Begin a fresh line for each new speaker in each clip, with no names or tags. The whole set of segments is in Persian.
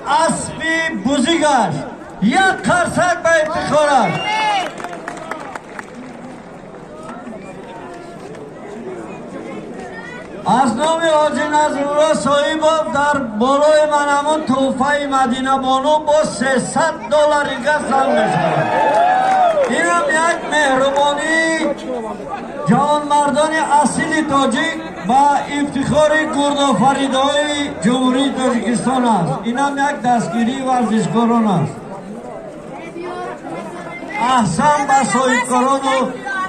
اسبی بزرگش یک قرصک به افتخار است. از نام حاجی نصرالله صاحب در بالای من همون تحفه مدینه بانو با $300 قسم میشود. این هم یک مهربانی جوانمردان اصیل تاجیک و افتخار گردآفریده‌های جمهوری تاجیکستان است. این هم یک دستگیری ورزشکاران است. احسن به صاحبکاران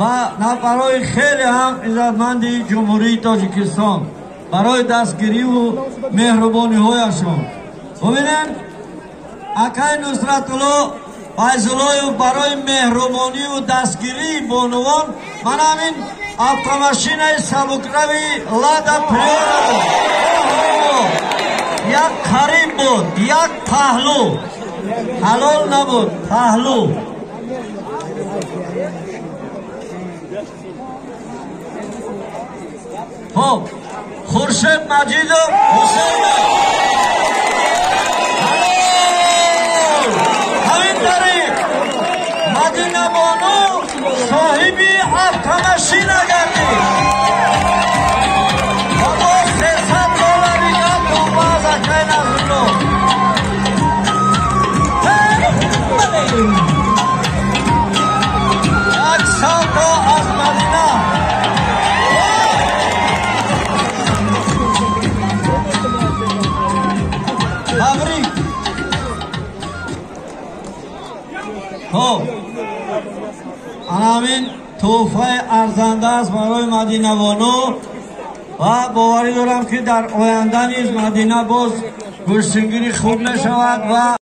و نفرهای خیلی هم عزتمند جمهوری تاجیکستان برای دستگیری و مهربانی هایشان. ببینید اکای نصرت الله فیض‌الله برای مهربانی و دستگیری بانوان من همین اتوماشین سبکروی لادا پریور بود. یک قریب بود، یک پهلو، حلال نبود، پهلو. خب خورشید مجید و حسین همین طریق مدینه بانو صاحبی اتوماشین گردید و با $300 یک تومه از اکای نصرالله. یک سالتا از مدینه تبریک. خب همین تحفه ارزنده است برای مدینه بانو و باوری دارم که در آینده نیز مدینه باز گلشنگیری خوب می شود و